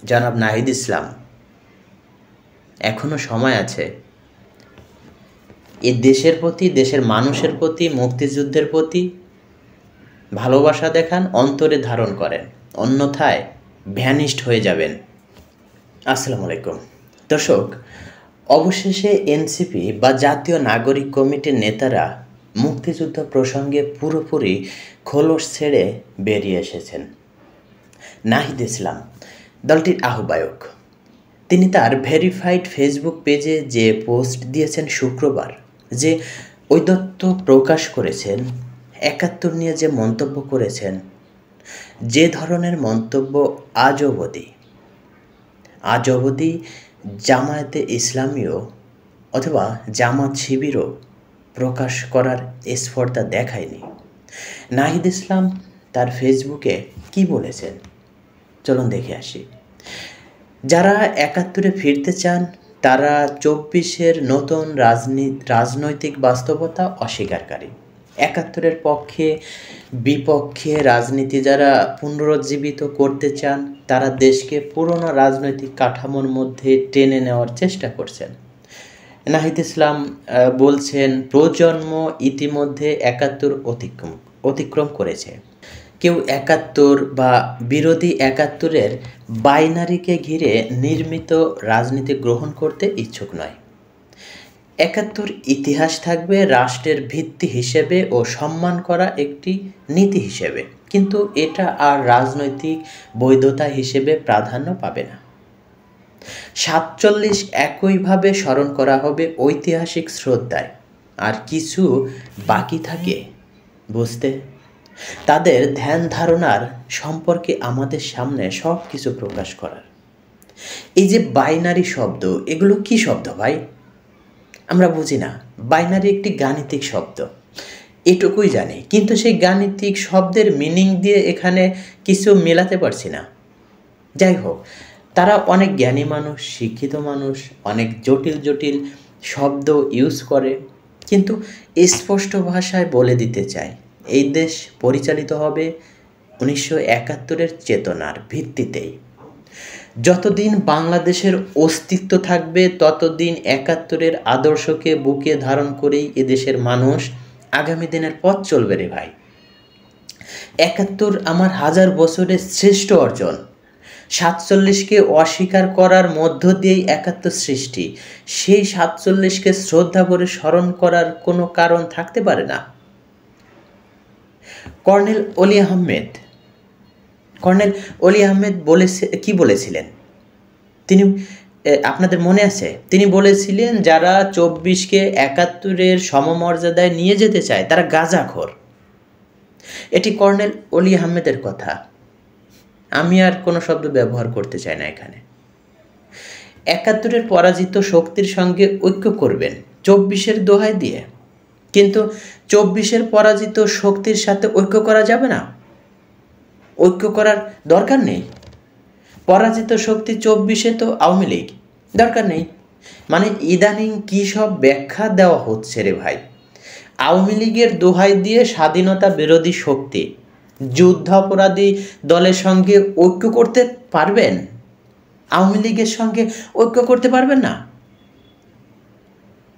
জনাব নাহিদ ইসলাম, এখনো সময় আছে। এ দেশের প্রতি, দেশের মানুষের প্রতি, মুক্তিযুদ্ধের প্রতি ভালোবাসা দেখান, অন্তরে ধারণ করেন, অন্যথায় ভ্যানিশড হয়ে যাবেন। আসসালামু আলাইকুম দর্শক, অবশেষে এনসিপি বা জাতীয় নাগরিক কমিটির নেতারা মুক্তিযুদ্ধ প্রসঙ্গে পুরোপুরি খোলস ছেড়ে বেরিয়ে এসেছেন। নাহিদ ইসলাম দলটির আহ্বায়ক, তিনি তার ভেরিফাইড ফেসবুক পেজে যে পোস্ট দিয়েছেন শুক্রবার, যে ঔদ্ধত্য প্রকাশ করেছেন, ৭১ নিয়ে যে মন্তব্য করেছেন, যে ধরনের মন্তব্য আজ অবধি জামায়াতে ইসলামীও অথবা জামাত শিবিরও প্রকাশ করার স্পর্ধা দেখায়নি। নাহিদ ইসলাম তার ফেসবুকে কি বলেছেন চলুন দেখে আসি। যারা ৭১ ফিরতে চান তারা ২৪-এর নতুন রাজনৈতিক বাস্তবতা অস্বীকারী। ৭১-এর পক্ষে বিপক্ষে রাজনীতি যারা পুনরুজ্জীবিত করতে চান তারা দেশকে পুরনো রাজনৈতিক কাঠামোর মধ্যে টেনে নেওয়ার চেষ্টা করছেন। নাহিদ ইসলাম বলছেন, প্রজন্ম ইতিমধ্যে ৭১ অতিক্রম করেছে। কেউ ৭১ বা বিরোধী ৭১-এর বাইনারিকে ঘিরে নির্মিত রাজনীতি গ্রহণ করতে ইচ্ছুক নয়। ৭১ ইতিহাস থাকবে রাষ্ট্রের ভিত্তি হিসেবে ও সম্মান করা একটি নীতি হিসেবে, কিন্তু এটা আর রাজনৈতিক বৈধতা হিসেবে প্রাধান্য পাবে না। ৪৭ একইভাবে স্মরণ করা হবে ঐতিহাসিক শ্রদ্ধায়। আর কিছু বাকি থাকে বুঝতে, তাদের ধ্যান ধারণার সম্পর্কে আমাদের সামনে সব কিছু প্রকাশ করার। এই যে বাইনারি শব্দ, এগুলো কি শব্দ ভাই? আমরা বুঝি না। বাইনারি একটি গাণিতিক শব্দ, এটুকুই জানি, কিন্তু সেই গাণিতিক শব্দের মিনিং দিয়ে এখানে কিছু মেলাতে পারছি না। যাই হোক, তারা অনেক জ্ঞানী মানুষ, শিক্ষিত মানুষ, অনেক জটিল শব্দ ইউজ করে, কিন্তু স্পষ্ট ভাষায় বলে দিতে চায় এই দেশ পরিচালিত হবে ১৯৭১-এর চেতনার ভিত্তিতেই। যতদিন বাংলাদেশের অস্তিত্ব থাকবে ততদিন ৭১-এর আদর্শকে বুকে ধারণ করেই এদেশের মানুষ আগামী দিনের পথ চলবে রে ভাই। ৭১ আমার হাজার বছরের শ্রেষ্ঠ অর্জন। ৪৭কে অস্বীকার করার মধ্য দিয়েই ৭১ সৃষ্টি। সেই ৪৭কে শ্রদ্ধা করে স্মরণ করার কোনো কারণ থাকতে পারে না। কর্নেল অলি আহমেদ কি বলেছিলেন? তিনি, আপনাদের মনে আছে, তিনি বলেছিলেন যারা ২৪কে ৭১-এর সমমর্যাদায় নিয়ে যেতে চায় তারা গাঁজাখোর। এটি কর্নেল অলি আহমেদের কথা, আমি আর কোনো শব্দ ব্যবহার করতে চাই না এখানে। ৭১-এর পরাজিত শক্তির সঙ্গে ঐক্য করবেন ২৪-এর দোহাই দিয়ে, কিন্তু ২৪-এর পরাজিত শক্তির সাথে ঐক্য করা যাবে না, ঐক্য করার দরকার নেই। পরাজিত শক্তি ২৪-এ তো আওয়ামী লীগ, দরকার নেই। মানে ইদানিং কী সব ব্যাখ্যা দেওয়া হচ্ছে রে ভাই। আওয়ামী লীগের দোহাই দিয়ে স্বাধীনতা বিরোধী শক্তি যুদ্ধাপরাধী দলের সঙ্গে ঐক্য করতে পারবেন, আওয়ামী লীগের সঙ্গে ঐক্য করতে পারবেন না,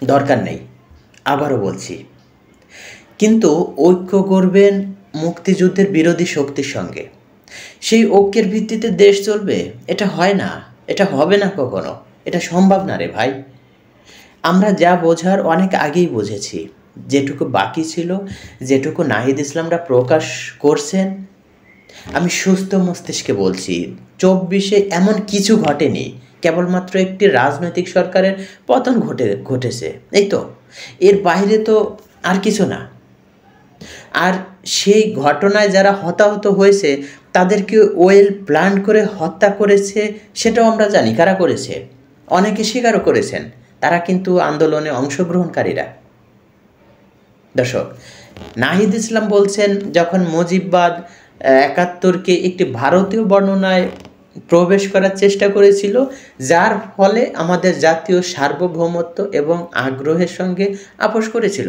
দরকার নেই। আবারও বলছি, কিন্তু ঐক্য করবেন মুক্তিযুদ্ধের বিরোধী শক্তির সঙ্গে। সেই ঐক্যের ভিত্তিতে দেশ চলবে, এটা হয় না, এটা হবে না কখনো, এটা সম্ভব না রে ভাই। আমরা যা বোঝার অনেক আগেই বুঝেছি। যেটুকু বাকি ছিল, যেটুকু নাহিদ ইসলামরা প্রকাশ করছেন, আমি সুস্থ মস্তিষ্কে বলছি, ২৪-এ এমন কিছু ঘটেনি, কেবলমাত্র একটি রাজনৈতিক সরকারের পতন ঘটেছে, এই তো, এর বাইরে তো আর কিছু না। আর সেই ঘটনায় যারা হতাহত হয়েছে তাদেরকে ওয়েল প্ল্যান করে হত্যা করেছে, সেটাও আমরা জানি কারা করেছে, অনেকে স্বীকারও করেছেন, তারা কিন্তু আন্দোলনে অংশগ্রহণকারীরা। দর্শক, নাহিদ ইসলাম বলছেন যখন মুজিববাদ ৭১-কে একটি ভারতীয় বর্ণনায় প্রবেশ করার চেষ্টা করেছিল, যার ফলে আমাদের জাতীয় সার্বভৌমত্ব এবং আগ্রহের সঙ্গে আপোস করেছিল,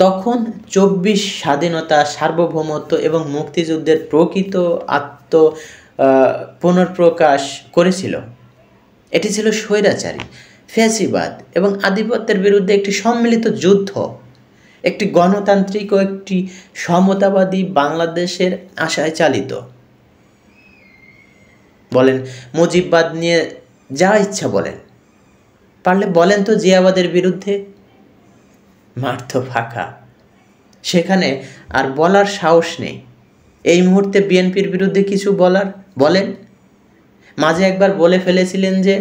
তখন ২৪ স্বাধীনতা, সার্বভৌমত্ব এবং মুক্তিযুদ্ধের প্রকৃত পুনর্প্রকাশ করেছিল। এটি ছিল স্বৈরাচারী, ফ্যাসিবাদ এবং আধিপত্যের বিরুদ্ধে একটি সম্মিলিত যুদ্ধ, একটি গণতান্ত্রিক ও একটি সমতাবাদী বাংলাদেশের আশায় চালিত। বলেন মুজিববাদ নিয়ে যা ইচ্ছা বলেন, পারলে বলেন তো জিয়াবাদের বিরুদ্ধে। মাঠ তো ফাঁকা, সেখানে আর বলার সাহস নেই। এই মুহূর্তে বিএনপির বিরুদ্ধে কিছু বলেন। মাঝে একবার বলে ফেলেছিলেন যে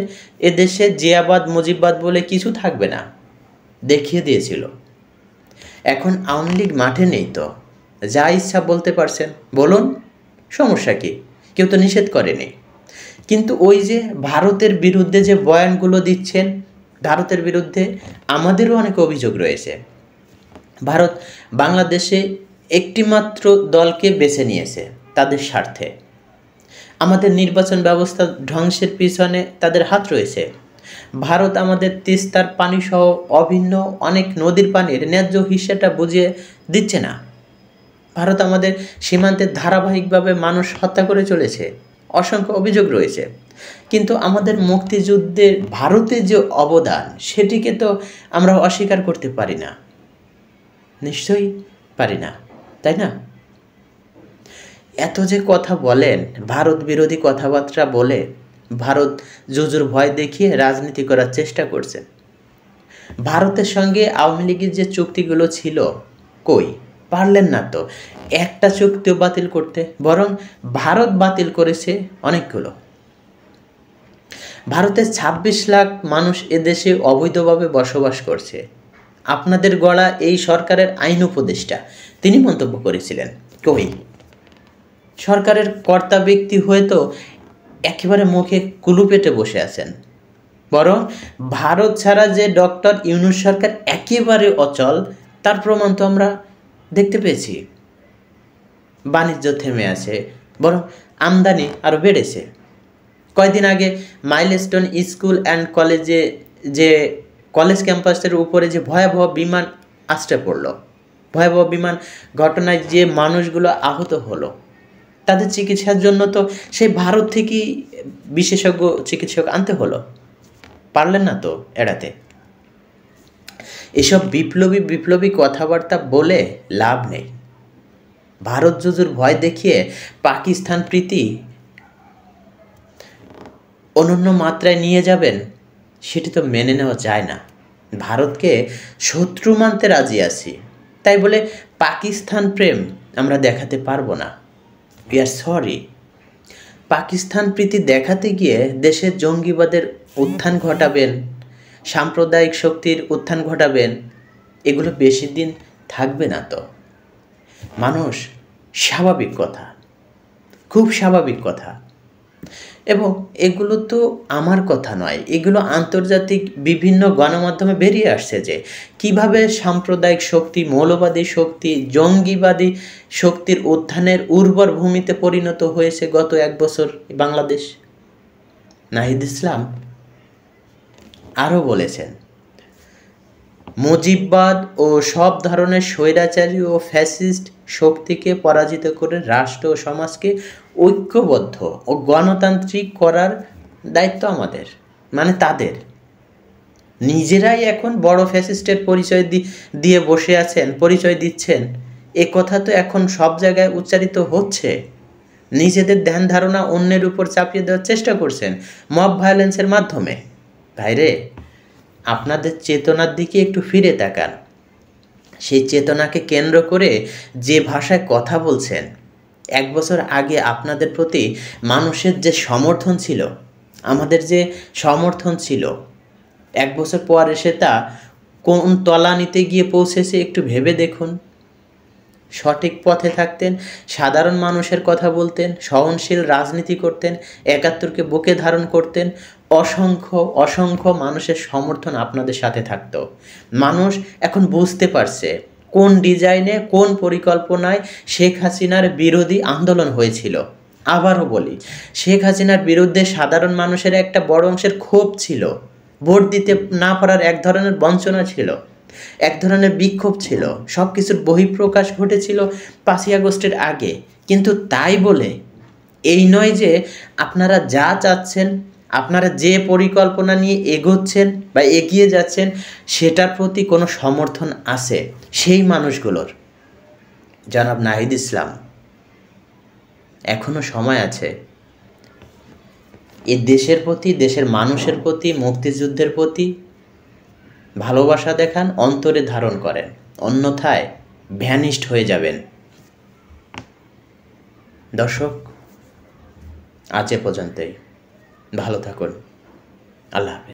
এদেশে জিয়াবাদ মুজিববাদ বলে কিছু থাকবে না, দেখিয়ে দিয়েছিল। এখন আওয়ামী লীগ মাঠে নেই, তো যা ইচ্ছা বলতে পারছেন, বলুন, সমস্যা কি? কেউ তো নিষেধ করেনি। কিন্তু ওই যে ভারতের বিরুদ্ধে যে বয়ানগুলো দিচ্ছেন, ভারতের বিরুদ্ধে আমাদেরও অনেক অভিযোগ রয়েছে। ভারত বাংলাদেশে একটিমাত্র দলকে বেছে নিয়েছে তাদের স্বার্থে। আমাদের নির্বাচন ব্যবস্থা ধ্বংসের পিছনে তাদের হাত রয়েছে। ভারত আমাদের তিস্তার পানিসহ অভিন্ন অনেক নদীর পানির ন্যায্য হিস্সাটা বুঝিয়ে দিচ্ছে না। ভারত আমাদের সীমান্তে ধারাবাহিকভাবে মানুষ হত্যা করে চলেছে, অসংখ্য অভিযোগ রয়েছে। কিন্তু আমাদের মুক্তিযুদ্ধে ভারতের যে অবদান, সেটিকে তো আমরা অস্বীকার করতে পারি না, নিশ্চয়ই পারি না, তাই না? এত যে কথা বলেন, ভারত বিরোধী কথাবার্তা বলে ভারত জুজুর ভয় দেখিয়ে রাজনীতি করার চেষ্টা করছে। ভারতের সঙ্গে আওয়ামী লীগের যে চুক্তিগুলো ছিল, কই পারলেন না তো একটা চুক্তিও বাতিল করতে, বরং ভারত বাতিল করেছে অনেকগুলো। ভারতের ২৬ লাখ মানুষ এদেশে অবৈধভাবে বসবাস করছে। আপনাদের গড়া এই সরকারের আইন উপদেষ্টা তিনি মন্তব্য করেছিলেন, কই সরকারের কর্তা ব্যক্তি হয়ে তো একেবারে মুখে কুলু পেটে বসে আছেন। বরং ভারত ছাড়া যে ডক্টর ইউনূস সরকার একেবারে অচল, তার প্রমাণ তো আমরা দেখতে পেয়েছি। বাণিজ্য থেমে আছে, বরং আমদানি আরও বেড়েছে। কয়েকদিন আগে মাইলস্টোন স্কুল অ্যান্ড কলেজে যে কলেজ ক্যাম্পাসের উপরে যে ভয়াবহ বিমান আছড়ে পড়ল, ভয়াবহ বিমান ঘটনায় যে মানুষগুলো আহত হলো, তাদের চিকিৎসার জন্য তো সেই ভারত থেকেই বিশেষজ্ঞ চিকিৎসক আনতে হলো। পারলেন না তো এড়াতে। এসব বিপ্লবী কথাবার্তা বলে লাভ নেই। ভারত জুজুর ভয় দেখিয়ে পাকিস্তান প্রীতি অনন্য মাত্রায় নিয়ে যাবেন, সেটি তো মেনে নেওয়া যায় না। ভারতকে শত্রু মানতে রাজি আছি, তাই বলে পাকিস্তান প্রেম আমরা দেখাতে পারবো না। We are sorry. পাকিস্তান প্রীতি দেখাতে গিয়ে দেশের জঙ্গিবাদের উত্থান ঘটাবেন, সাম্প্রদায়িক শক্তির উত্থান ঘটাবেন, এগুলো বেশি দিন থাকবে না তো। মানুষ, স্বাভাবিক কথা, খুব স্বাভাবিক কথা। এবং এগুলো তো আমার কথা নয়, এগুলো আন্তর্জাতিক বিভিন্ন গণমাধ্যমে বেরিয়ে আসছে যে কিভাবে সাম্প্রদায়িক শক্তি, মৌলবাদী শক্তি, জঙ্গিবাদী শক্তির উত্থানের উর্বর ভূমিতে পরিণত হয়েছে গত 1 বছর বাংলাদেশ। নাহিদ ইসলাম আরও বলেছেন, মুজিববাদ ও সব ধরনের স্বৈরাচারী ও ফ্যাসিস্ট শক্তিকে পরাজিত করে রাষ্ট্র ও সমাজকে ঐক্যবদ্ধ ও গণতান্ত্রিক করার দায়িত্ব আমাদের, মানে তাদের। নিজেরাই এখন বড় ফ্যাসিস্টের দিয়ে বসে আছেন, পরিচয় দিচ্ছেন। এ কথা তো এখন সব জায়গায় উচ্চারিত হচ্ছে। নিজেদের ধ্যান ধারণা অন্যের উপর চাপিয়ে দেওয়ার চেষ্টা করছেন মব ভায়োলেন্সের মাধ্যমে। ভাইরে, আপনাদের চেতনার দিকে একটু ফিরে তাকান। সেই চেতনাকে কেন্দ্র করে যে ভাষায় কথা বলছেন, 1 বছর আগে আপনাদের প্রতি মানুষের যে সমর্থন ছিল, আমাদের যে সমর্থন ছিল, 1 বছর পর এসে তা কোন তলানিতে গিয়ে পৌঁছেছে একটু ভেবে দেখুন। সঠিক পথে থাকতেন, সাধারণ মানুষের কথা বলতেন, সহনশীল রাজনীতি করতেন, ৭১কে বুকে ধারণ করতেন, অসংখ্য মানুষের সমর্থন আপনাদের সাথে থাকতো। মানুষ এখন বুঝতে পারছে কোন ডিজাইনে, কোন পরিকল্পনায় শেখ হাসিনার বিরোধী আন্দোলন হয়েছিল। আবারও বলি, শেখ হাসিনার বিরুদ্ধে সাধারণ মানুষের একটা বড় অংশের ক্ষোভ ছিল, ভোট দিতে না পারার এক ধরনের বঞ্চনা ছিল, এক ধরনের বিক্ষোভ ছিল, সব কিছুর বহিঃপ্রকাশ ঘটেছিল 5ই আগস্টের আগে। কিন্তু তাই বলে এই নয় যে আপনারা যা চাচ্ছেন, আপনারা যে পরিকল্পনা নিয়ে এগোচ্ছেন বা এগিয়ে যাচ্ছেন সেটার প্রতি কোনো সমর্থন আছে সেই মানুষগুলোর। জনাব নাহিদ ইসলাম, এখনো সময় আছে। এই দেশের প্রতি, দেশের মানুষের প্রতি, মুক্তিযুদ্ধের প্রতি ভালোবাসা দেখান, অন্তরে ধারণ করেন, অন্যথায় ভ্যানিশড হয়ে যাবেন। দর্শক, আজ এ পর্যন্তই। ভালো থাকুন। আল্লাহ হাফেজ।